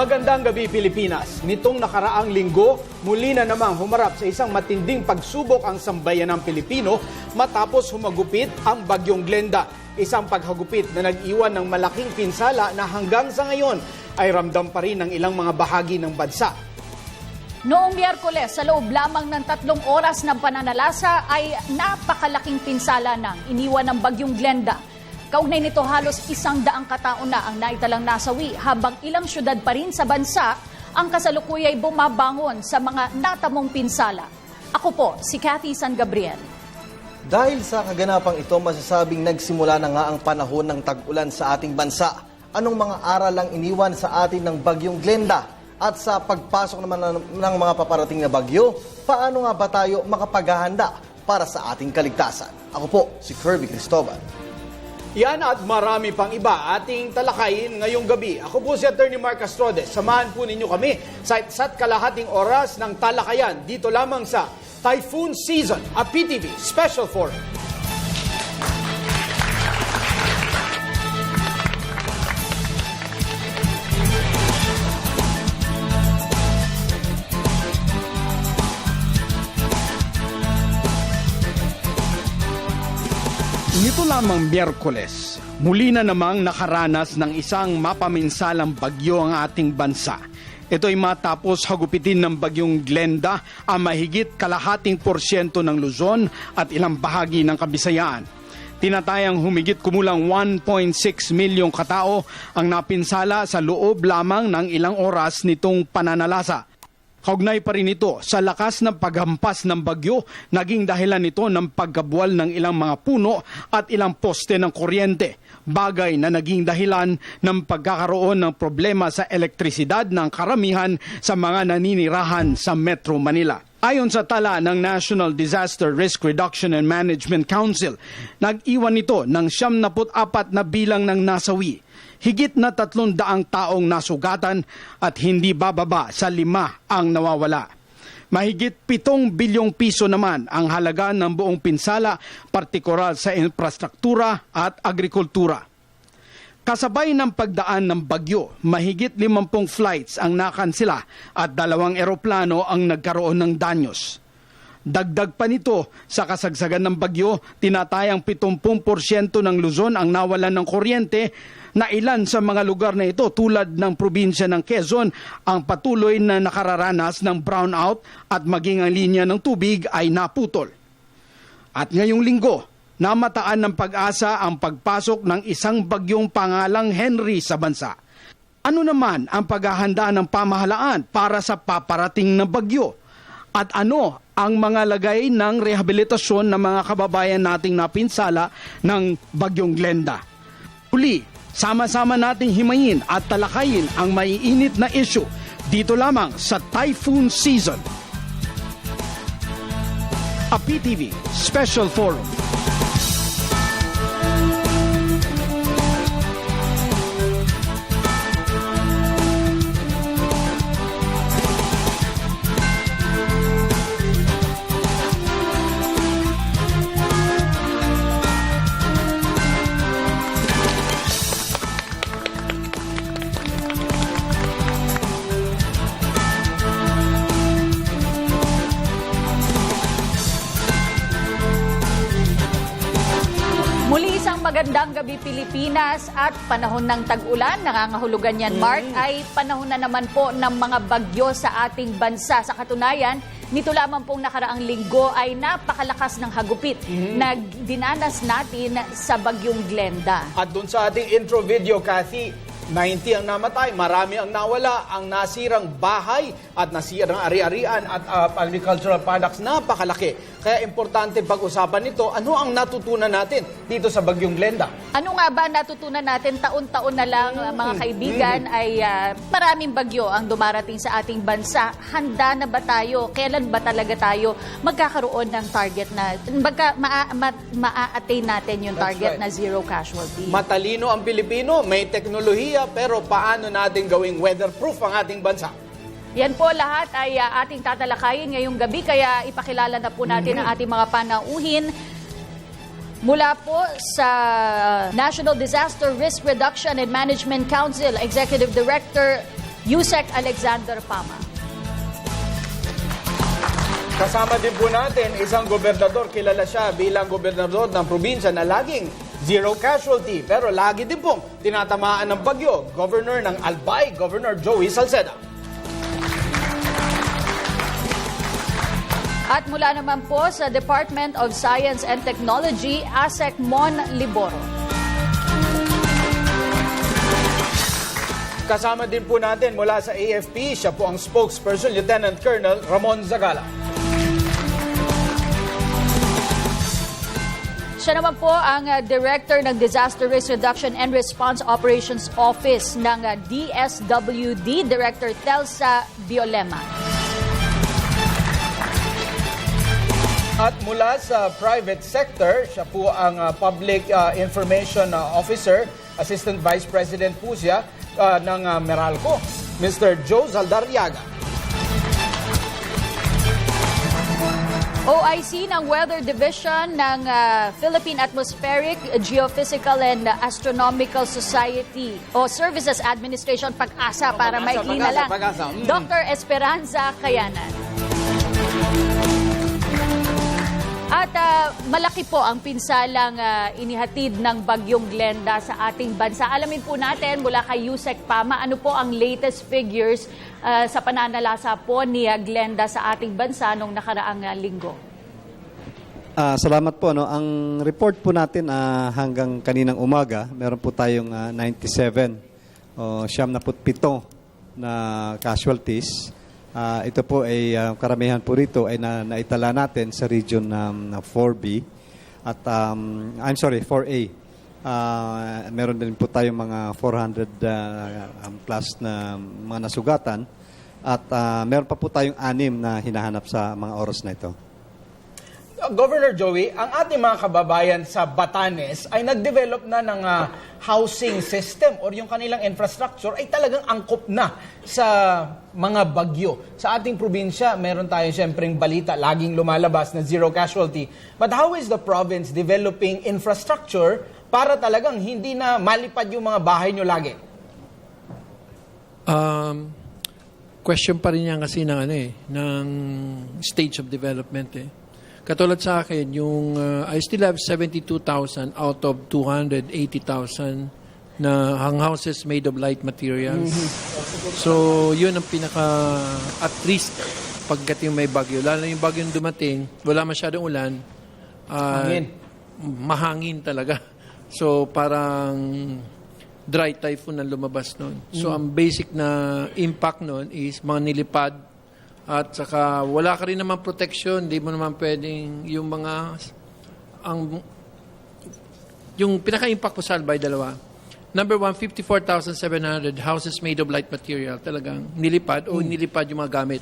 Magandang gabi Pilipinas. Nitong nakaraang linggo, muli na namang humarap sa isang matinding pagsubok ang sambayanang Pilipino matapos humagupit ang Bagyong Glenda. Isang paghagupit na nag-iwan ng malaking pinsala na hanggang sa ngayon ay ramdam pa rin ng ilang mga bahagi ng bansa. Noong Miyerkules, sa loob lamang ng 3 oras ng pananalasa ay napakalaking pinsala ng iniwan ng Bagyong Glenda. Kaugnay nito halos 100 katao na ang naitalang nasawi habang ilang syudad pa rin sa bansa ang kasalukuyay bumabangon sa mga natamong pinsala. Ako po, si Cathy San Gabriel. Dahil sa kaganapang ito, masasabing nagsimula na nga ang panahon ng tag-ulan sa ating bansa. Anong mga aral ang iniwan sa atin ng Bagyong Glenda? At sa pagpasok naman ng mga paparating na bagyo, paano nga ba tayo makapaghahanda para sa ating kaligtasan? Ako po, si Kirby Cristobal. Yan at marami pang iba ating talakayin ngayong gabi. Ako po si Attorney Mark Castrodes. Samahan po ninyo kami sa isa't kalahating oras ng talakayan dito lamang sa Typhoon Season, a PTV Special Forum. Nito lamang Miyerkules, muli na namang nakaranas ng isang mapaminsalang bagyo ang ating bansa. Ito ay matapos hagupitin ng Bagyong Glenda ang mahigit kalahating porsyento ng Luzon at ilang bahagi ng Kabisayaan. Tinatayang humigit kumulang 1.6 milyong katao ang napinsala sa loob lamang ng ilang oras nitong pananalasa. Kaugnay pa rin ito sa lakas ng paghampas ng bagyo, naging dahilan nito ng pagkabuwal ng ilang mga puno at ilang poste ng kuryente. Bagay na naging dahilan ng pagkakaroon ng problema sa elektrisidad ng karamihan sa mga naninirahan sa Metro Manila. Ayon sa tala ng National Disaster Risk Reduction and Management Council, nag-iwan ito ng 74 na bilang ng nasawi. Higit na 300 taong nasugatan at hindi bababa sa 5 ang nawawala. Mahigit 7 bilyong piso naman ang halaga ng buong pinsala, partikular sa infrastruktura at agrikultura. Kasabay ng pagdaan ng bagyo, mahigit 50 flights ang nakansela at 2 eroplano ang nagkaroon ng danyos. Dagdag pa nito, sa kasagsagan ng bagyo, tinatayang 70% ng Luzon ang nawalan ng kuryente, na ilan sa mga lugar na ito tulad ng probinsya ng Quezon ang patuloy na nakararanas ng brownout at maging ang linya ng tubig ay naputol. At ngayong linggo, namataan ng pag-asa ang pagpasok ng isang bagyong pangalang Henry sa bansa. Ano naman ang paghahanda ng pamahalaan para sa paparating na bagyo? At ano ang mga lagay ng rehabilitasyon ng mga kababayan nating napinsala ng Bagyong Glenda? Uli, sama-sama nating himayin at talakayin ang maiinit na issue dito lamang sa Typhoon Season, a PTV Special Forum. Muli isang magandang gabi Pilipinas at panahon ng tag-ulan, nangangahulugan yan Mark, ay panahon na naman po ng mga bagyo sa ating bansa. Sa katunayan, nito lamang pong nakaraang linggo ay napakalakas ng hagupit na dinanas natin sa Bagyong Glenda. At dun sa ating intro video, Cathy, 90 ang namatay, marami ang nawala, ang nasirang bahay at nasirang ari-arian at agricultural products, napakalaki. Kaya importante pag-usapan nito, ano ang natutunan natin dito sa Bagyong Glenda? Ano nga ba natutunan natin taon-taon na lang mga kaibigan ay maraming bagyo ang dumarating sa ating bansa. Handa na ba tayo? Kailan ba talaga tayo magkakaroon ng target na maa-attain natin yung target na zero casualty? Matalino ang Pilipino, may teknolohiya, pero paano natin gawing weatherproof ang ating bansa? Yan po lahat ay ating tatalakayin ngayong gabi, kaya ipakilala na po natin ang ating mga panauhin. Mula po sa National Disaster Risk Reduction and Management Council, Executive Director Yusek Alexander Pama. Kasama din po natin isang gobernador, kilala siya bilang gobernador ng probinsya na laging zero casualty. Pero lagi din pong tinatamaan ng bagyo, Governor ng Albay, Governor Joey Salceda. At mula naman po sa Department of Science and Technology, ASEC Mon Liboro. Kasama din po natin mula sa AFP, siya po ang spokesperson, Lieutenant Colonel Ramon Zagala. Siya naman po ang Director ng Disaster Risk Reduction and Response Operations Office ng DSWD, Director Telsa Violema. At mula sa private sector, siya po ang Public Information Officer, Assistant Vice President po siya ng Meralco, Mr. Joe Zaldarriaga. OIC ng Weather Division ng Philippine Atmospheric, Geophysical and Astronomical Society o Services Administration, PAG-ASA para maikli na lang. Dr. Esperanza Cayanan. At malaki po ang pinsalang inihatid ng Bagyong Glenda sa ating bansa. Alamin po natin mula kay Yusek Pama, ano po ang latest figures sa pananalasa po ni Glenda sa ating bansa nung nakaraang linggo. Salamat po. Ang report po natin hanggang kaninang umaga, meron po tayong 97 o 77 na casualties. Ito po ay karamihan po rito ay naitala natin sa region ng 4B at 4A. Meron din po tayong mga 400 plus na mga nasugatan at meron pa po tayong 6 na hinahanap sa mga oras na ito. Governor Joey, ang ating mga kababayan sa Batanes ay nag-develop na ng housing system or yung kanilang infrastructure ay talagang angkop na sa mga bagyo. Sa ating probinsya, meron tayo siyempreng balita, laging lumalabas na zero casualty. But how is the province developing infrastructure para talagang hindi na malipad yung mga bahay nyo lagi? Question pa rin yan kasi ng stage of development Katulad sa akin, yung I still have 72,000 out of 280,000 na houses made of light materials. So, yun ang at least pagdating may bagyo. Lalo yung bagyong dumating, wala masyadong ulan. Mahangin talaga. So, parang dry typhoon ang lumabas nun. So, ang basic na impact nun is mga nilipad. At saka wala ka rin naman protection, di mo naman pwedeng yung yung pinaka-impact po sa Albay, dalawa. Number 1, 54,700 houses made of light material, talagang nilipad o nilipad yung mga gamit.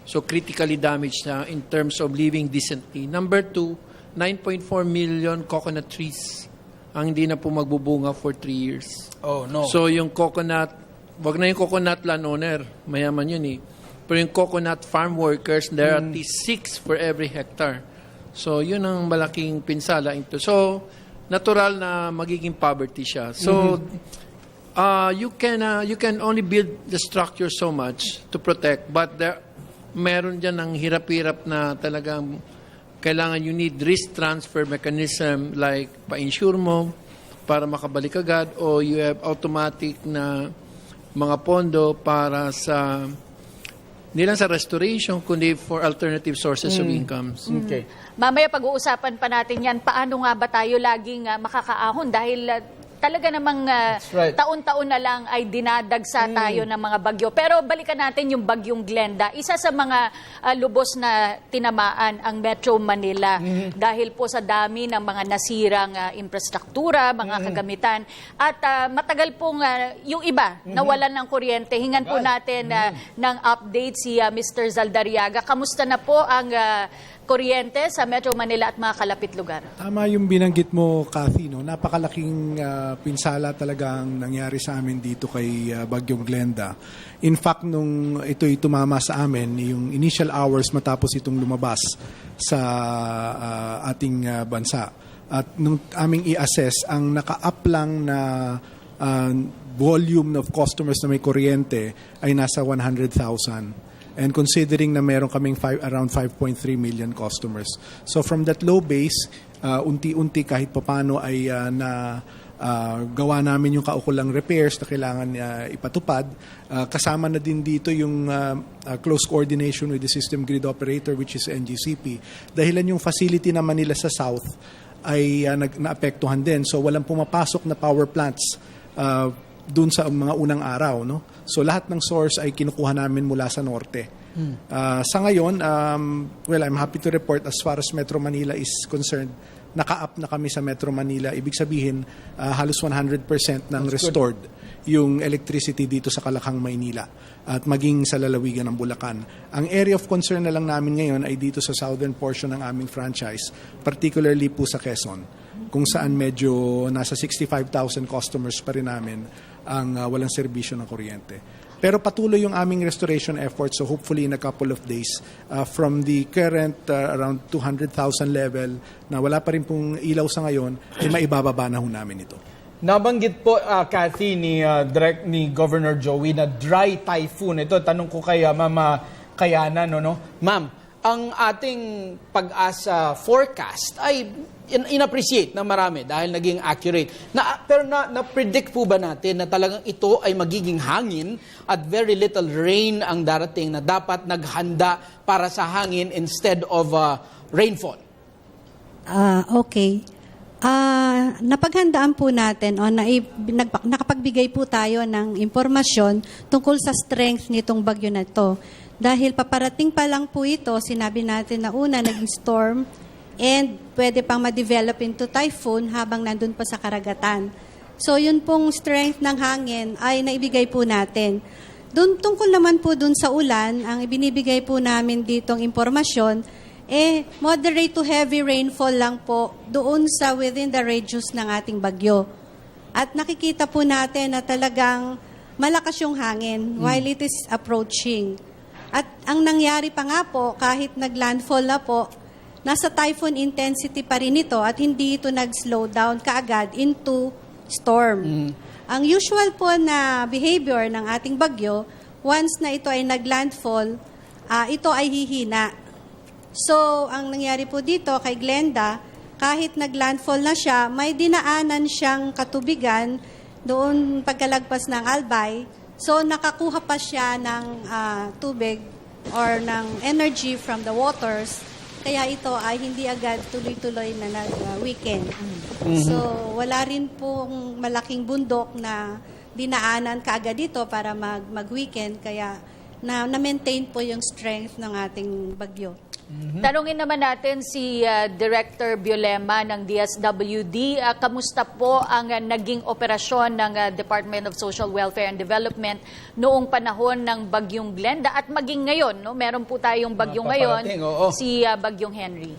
So critically damaged na in terms of living decently. Number 2, 9.4 million coconut trees ang hindi na po magbubunga for 3 years. Oh, no. So yung coconut, wag na yung coconut landowner, mayaman yun Pero yung coconut farm workers, there are at least 6 for every hectare. So, yun ang malaking pinsala ito. So, natural na magiging poverty siya. So, you can only build the structure so much to protect, but meron dyan ng hirap-hirap na talagang kailangan you need risk transfer mechanism like pa-insure mo para makabalik agad o you have automatic na mga pondo para sa hindi lang sa restoration, kundi for alternative sources of incomes. Okay. Mamaya pag-uusapan pa natin yan, paano nga ba tayo laging makakaahon dahil talaga namang right. taon-taon na lang ay dinadagsa tayo ng mga bagyo. Pero balikan natin yung Bagyong Glenda. Isa sa mga lubos na tinamaan ang Metro Manila dahil po sa dami ng mga nasirang infrastruktura, mga kagamitan. At matagal pong yung iba nawalan ng kuryente. Hingan po natin ng update si Mr. Zaldarriaga. Kamusta na po ang kuryente sa Metro Manila at mga kalapit lugar? Tama yung binanggit mo, Kathy. Napakalaking pinsala talaga ang nangyari sa amin dito kay Bagyong Glenda. In fact, nung ito'y tumama sa amin, yung initial hours matapos itong lumabas sa ating bansa. At nung aming i-assess, ang naka-up lang na volume of customers na may kuryente ay nasa 100,000. And considering na meron kaming around 5.3 million customers. So from that low base, unti-unti kahit papano ay gawa namin yung kaukulang repairs na kailangan ipatupad. Kasama na din dito yung close coordination with the system grid operator, which is NGCP. Dahilan yung facility naman nila sa south ay naapektuhan din. So walang pumapasok na power plants dun sa mga unang araw. No? So lahat ng source ay kinukuha namin mula sa norte. Sa ngayon, well, I'm happy to report as far as Metro Manila is concerned, naka-up na kami sa Metro Manila. Ibig sabihin, halos 100% ng restored yung electricity dito sa Kalakhang, Maynila at maging sa lalawigan ng Bulacan. Ang area of concern na lang namin ngayon ay dito sa southern portion ng aming franchise, particularly po sa Quezon, kung saan medyo nasa 65,000 customers pa rin namin ang walang serbisyo ng kuryente. Pero patuloy yung aming restoration efforts, so hopefully in a couple of days, from the current around 200,000 level na wala pa rin pong ilaw sa ngayon, ay maibababa na ho namin ito. Nabanggit po, Cathy, ni Governor Joey na dry typhoon. Ito, tanong ko kay Ma'am Kayanan. No? Ma'am, ang ating pag-asa forecast ay in-appreciate ng marami dahil naging accurate. Pero na-predict po ba natin na talagang ito ay magiging hangin at very little rain ang darating na dapat naghanda para sa hangin instead of rainfall? Okay. Napaghandaan po natin o nakapagbigay po tayo ng impormasyon tungkol sa strength nitong bagyo na ito. Dahil paparating pa lang po ito, sinabi natin na una naging storm and pwede pang ma-develop into typhoon habang nandun pa sa karagatan. So yun pong strength ng hangin ay naibigay po natin. Tungkol naman po dun sa ulan, ang ibinibigay po namin ditong impormasyon, moderate to heavy rainfall lang po doon sa within the radius ng ating bagyo. At nakikita po natin na talagang malakas yung hangin while it is approaching. At ang nangyari pa nga po, kahit nag-landfall na po, nasa typhoon intensity pa rin ito at hindi ito nag-slow down kaagad into storm. Ang usual po na behavior ng ating bagyo, once na ito ay nag-landfall, ito ay hihina. So, ang nangyari po dito kay Glenda, kahit nag-landfall na siya, may dinaanan siyang katubigan doon pagkalagpas ng Albay. So, nakakuha pa siya ng tubig or ng energy from the waters. Kaya ito ay hindi agad tuloy-tuloy na nag-weekend. So, wala rin pong malaking bundok na dinaanan kaagad dito para mag-weekend. Kaya na-maintain po yung strength ng ating bagyo. Tanungin naman natin si Director Biolema ng DSWD. Kamusta po ang naging operasyon ng Department of Social Welfare and Development noong panahon ng Bagyong Glenda at maging ngayon? No? Meron po tayong bagyo ngayon, si Bagyong Henry.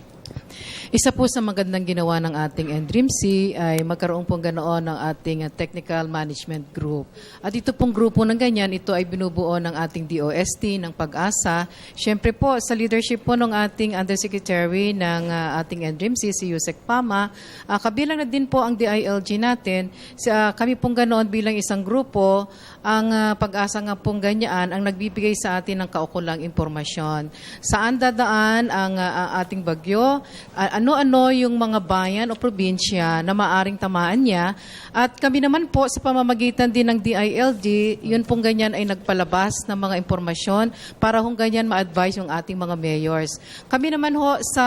Isa po sa magandang ginawa ng ating NDRIMC ay magkaroon pong ganoon ng ating Technical Management Group. At ito pong grupo ng ganyan, ito ay binubuo ng ating DOST, ng Pag-asa. Siyempre po, sa leadership po ng ating Undersecretary ng ating NDRIMC, si Yusek Pama, kabilang na din po ang DILG natin. Kami pong ganoon bilang isang grupo, ang Pag-asa nga pong ganyan ang nagbibigay sa atin ng kaukulang impormasyon. Saan dadaan ang ating bagyo? Ano-ano yung mga bayan o probinsya na maaring tamaan niya. At kami naman po sa pamamagitan din ng DILG, yun pong ganyan ay nagpalabas ng mga impormasyon para kung ganyan ma-advise yung ating mga mayors. Kami naman ho sa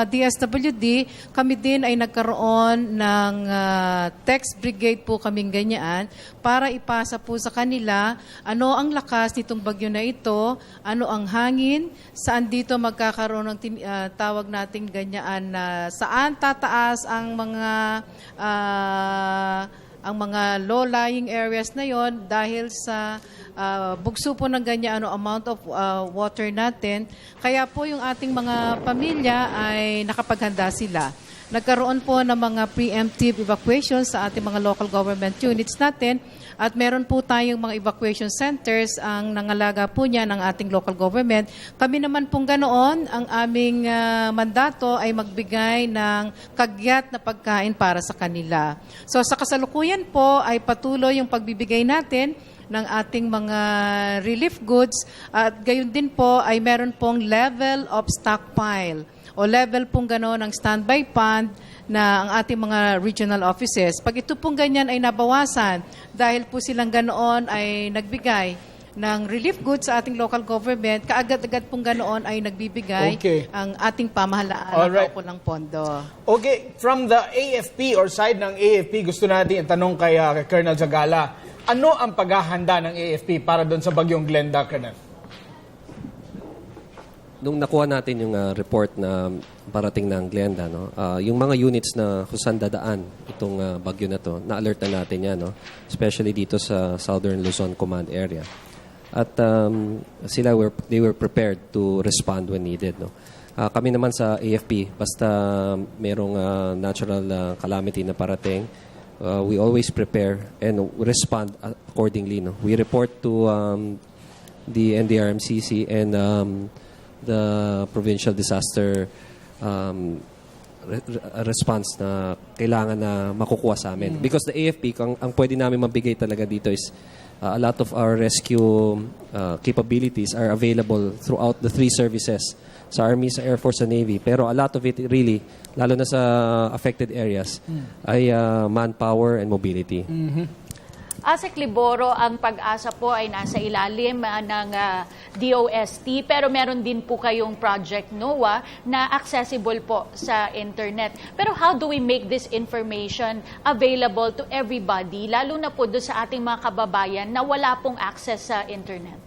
DSWD, kami din ay nagkaroon ng text brigade po kaming ganyan para ipasa po sa kanila ano ang lakas nitong bagyo na ito, ano ang hangin, saan dito magkakaroon ng tawag nating ganyan na saan tataas ang mga low-lying areas na yon dahil sa bugso po ng ganyan amount of water natin. Kaya po yung ating mga pamilya ay nakapaghanda sila. nagkaroon po ng mga preemptive evacuations sa ating mga local government units natin at meron po tayong mga evacuation centers ang nangalaga po niya ng ating local government. Kami naman pong ganoon, ang aming mandato ay magbigay ng kagyat na pagkain para sa kanila. So sa kasalukuyan po ay patuloy yung pagbibigay natin ng ating mga relief goods at gayon din po ay meron pong level of stockpile o level pong gano'n ng standby fund na ang ating mga regional offices. Pag ito pong ganyan ay nabawasan dahil po silang ganoon ay nagbigay ng relief goods sa ating local government, kaagad-agad pong ganoon ay nagbibigay ang ating pamahalaan ng kaukulang pondo. Okay, from the AFP or side ng AFP, gusto natin itanong kay Colonel Zagala, ano ang paghahanda ng AFP para doon sa Bagyong Glenda, Colonel? Nung nakuha natin yung report na parating ng Glenda, no, yung mga units na kung saan dadaan itong bagyo na to, na-alert na natin yan, no, especially dito sa Southern Luzon Command Area. At they were prepared to respond when needed. No. Kami naman sa AFP, basta merong natural calamity na parating, we always prepare and respond accordingly. No. We report to the NDRMCC and the provincial disaster response na kailangan na makukuha sa amin. Because the AFP, ang pwede namin mabigay talaga dito is a lot of our rescue capabilities are available throughout the three services, sa Army, sa Air Force, sa Navy. Pero a lot of it really, lalo na sa affected areas, ay manpower and mobility. Asek Liboro, ang Pag-asa po ay nasa ilalim ng DOST, pero meron din po kayong Project NOAA na accessible po sa internet. Pero how do we make this information available to everybody, lalo na po doon sa ating mga kababayan na wala pong access sa internet?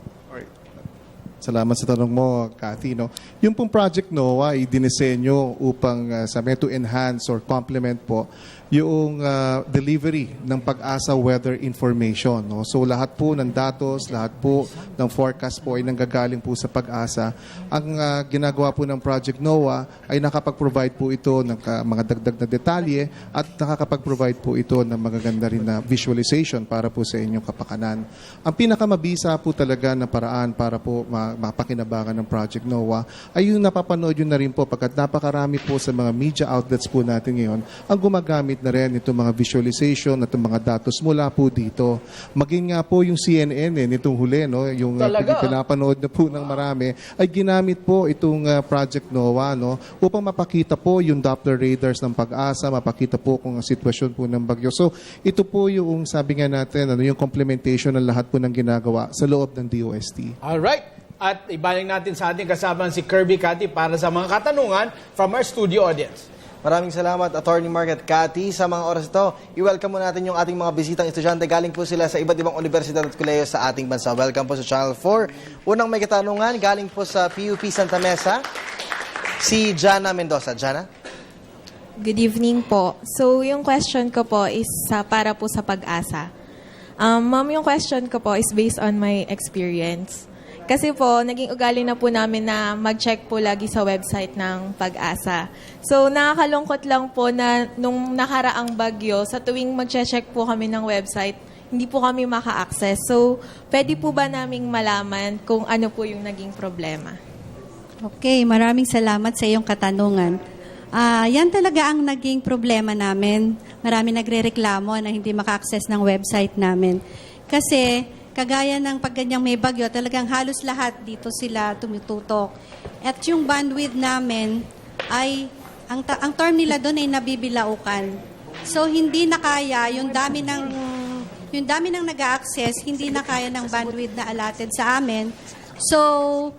Salamat sa tanong mo, Cathy. No? Yung pong Project NOAA ay dinisenyo upang to enhance or complement po yung delivery ng Pag-asa weather information. No? So lahat po ng datos, lahat po ng forecast po ay nanggagaling po sa Pag-asa. Ang ginagawa po ng Project NOAA ay nakapag-provide po ito ng mga dagdag na detalye at nakakapag-provide po ito ng magaganda rin na visualization para po sa inyong kapakanan. Ang pinakamabisa po talaga na paraan para po mapakinabangan ng Project NOAA ay yung napapanood yun na rin po pagkat napakarami po sa mga media outlets po natin ngayon ang gumagamit na rin itong mga visualization at itong mga datos mula po dito. Maging nga po yung CNN nitong huli, no, yung pinapanood na po ng marami, ay ginamit po itong Project NOAA, no, upang mapakita po yung Doppler radars ng Pag-asa, mapakita po kung ang sitwasyon po ng bagyo. So, ito po yung sabi nga natin, yung complementation ng lahat po ng ginagawa sa loob ng DOST. Alright. At ibalik natin sa ating kasama si Kirby Cathy para sa mga katanungan from our studio audience. Maraming salamat, Attorney Mark at Cathy. Sa mga oras ito, i-welcome mo natin yung ating mga bisitang estudyante. Galing po sila sa iba't ibang universidad at kolehiyo sa ating bansa. Welcome po sa Channel 4. Unang may katanungan, galing po sa PUP Santa Mesa, si Jana Mendoza. Jana? Good evening po. So, yung question ko po is para po sa Pag-asa. Ma'am, yung question ko po is based on my experience. Kasi po, naging ugali na po namin na mag-check po lagi sa website ng Pag-asa. So, nakakalungkot lang po na nung nakaraang bagyo, sa tuwing mag-check po kami ng website, hindi po kami maka-access. So, pwede po ba naming malaman kung ano po yung naging problema? Okay, maraming salamat sa iyong katanungan. Yan talaga ang naging problema namin. Marami nagre-reklamo na hindi maka-access ng website namin. Kasi, kagaya ng pagganyang may bagyo, talagang halos lahat dito sila tumututok. At yung bandwidth namin ay, ang term nila doon ay nabibilaukan. So, hindi na kaya, yung dami ng nag-access, hindi na kaya ng bandwidth na allotted sa amin. So,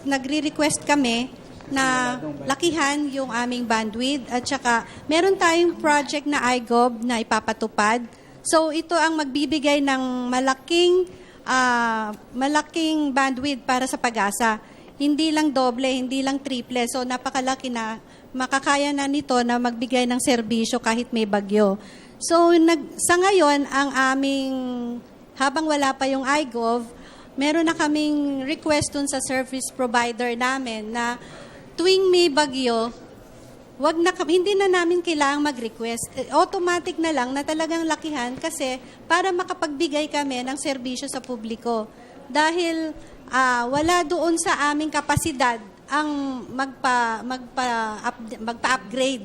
nagre-request kami na lakihan yung aming bandwidth at saka meron tayong project na iGov na ipapatupad. So, ito ang magbibigay ng malaking bandwidth para sa Pag-asa. Hindi lang doble, hindi lang triple. So, napakalaki na makakaya na nito na magbigay ng serbisyo kahit may bagyo. So, sa ngayon, habang wala pa yung iGov, meron na kaming request dun sa service provider namin na tuwing may bagyo, hindi na namin kailangang mag-request. Automatic na lang na talagang lakihan kasi para makapagbigay kami ng serbisyo sa publiko. Dahil wala doon sa aming kapasidad ang magpa-upgrade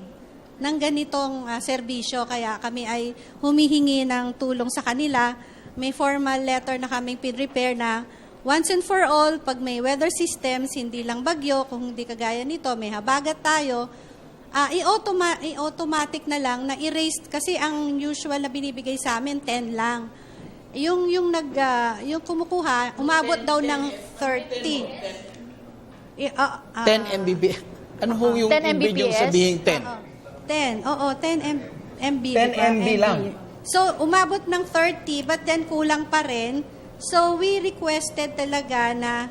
ng ganitong serbisyo. Kaya kami ay humihingi ng tulong sa kanila. May formal letter na kaming pinrepare na once and for all, pag may weather systems, hindi lang bagyo, kung hindi kagaya nito, may habagat tayo, i-automatic na lang na erased kasi ang usual na binibigay sa amin 10 lang. Yung kumukuha umabot daw ng 30. 10 Mbps. Ano ho yung 10 ibig yung Mbps? sabihin 10? 10 MB. 10 MB lang. So, umabot ng 30 but then kulang pa rin. So, we requested talaga na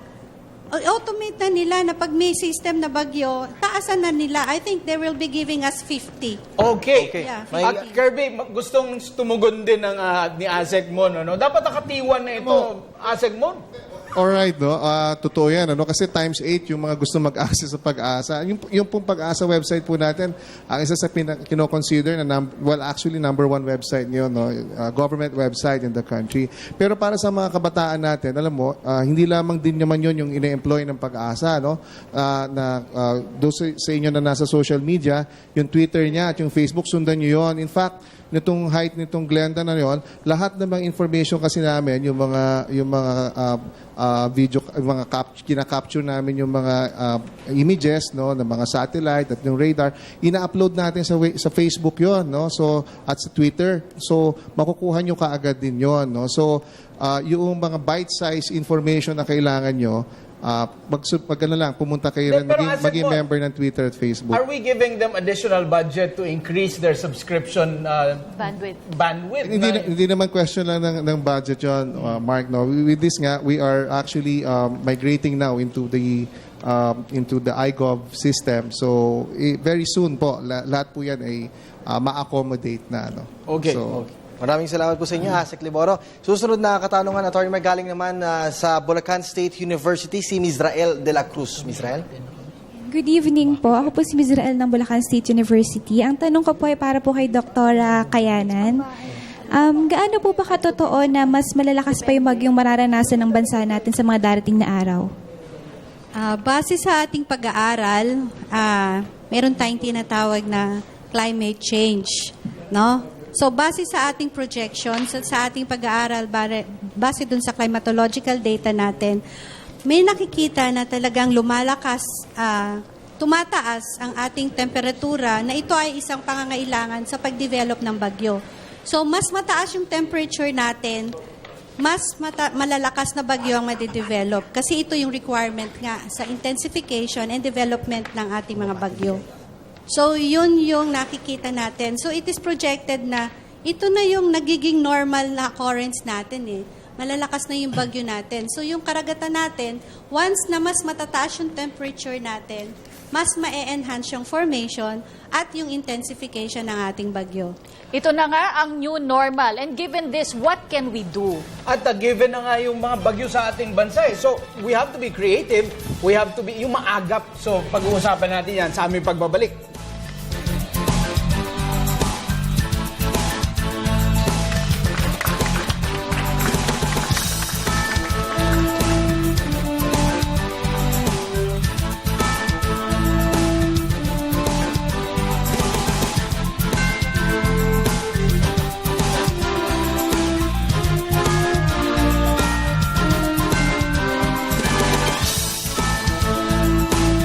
automate na nila na pag may system na bagyo, taasan na nila. I think they will be giving us 50. Okay. Yeah, At Kirby, gustong tumugon din ng ni Asek Mon, no? Dapat nakatiwan na ito, Asek Mon. Alright, no? Totoo yan, ano? Kasi times 8 yung mga gusto mag-access sa Pag-asa. Yung pong Pag-asa website po natin, ang isa sa kino-consider na, actually number 1 website niyo, no? Government website in the country. Pero para sa mga kabataan natin, alam mo, hindi lamang din naman yun yung ine-employ ng Pag-asa, no? Doon sa inyo na nasa social media, yung Twitter niya at yung Facebook, sundan nyo yun. In fact, nitong height nitong Glenda na yon, lahat ng mga information kasi namin, yung mga video, mga kina-capture namin yung mga images, no, ng mga satellite at yung radar, ina-upload natin sa Facebook yon, no, so at sa Twitter, so makukuha nyo kaagad din yon, no, so yung mga bite-size information na kailangan nyo, pumunta kayo rin, maging member ng Twitter at Facebook. Are we giving them additional budget to increase their subscription bandwidth? Hindi naman question lang ng budget yon, Mark. No, with this nga, we are actually migrating now into the iGov system. So very soon po, lahat po yan ay ma-accommodate na. No? Okay. So, Okay. Maraming salamat po sa inyo, Asek Liboro. Susunod na katanungan, Atty. Magaling naman sa Bulacan State University, si Mizrael de la Cruz. Mizrael? Good evening po. Ako po si Mizrael ng Bulacan State University. Ang tanong ko po ay para po kay Dr. Kayanan. Gaano po ba katotoo na mas malalakas pa yung bagyong mararanasan ng bansa natin sa mga darating na araw? Base sa ating pag-aaral, meron tayong tinatawag na climate change, no? So, base sa ating projections, sa ating pag-aaral, base dun sa climatological data natin, may nakikita na talagang lumalakas, tumataas ang ating temperatura na ito ay isang pangangailangan sa pag-develop ng bagyo. So, mas mataas yung temperature natin, mas malalakas na bagyo ang madidevelop kasi ito yung requirement nga sa intensification and development ng ating mga bagyo. So, yun yung nakikita natin. So, it is projected na ito na yung nagiging normal na occurrence natin eh. Malalakas na yung bagyo natin. So, yung karagatan natin, once na mas matataas yung temperature natin, mas ma-enhance yung formation at yung intensification ng ating bagyo. Ito na nga ang new normal. And given this, what can we do? At given na nga yung mga bagyo sa ating bansa eh. So, we have to be creative. We have to be, yung maagap. So, pag-uusapan natin yan sa aming pagbabalik.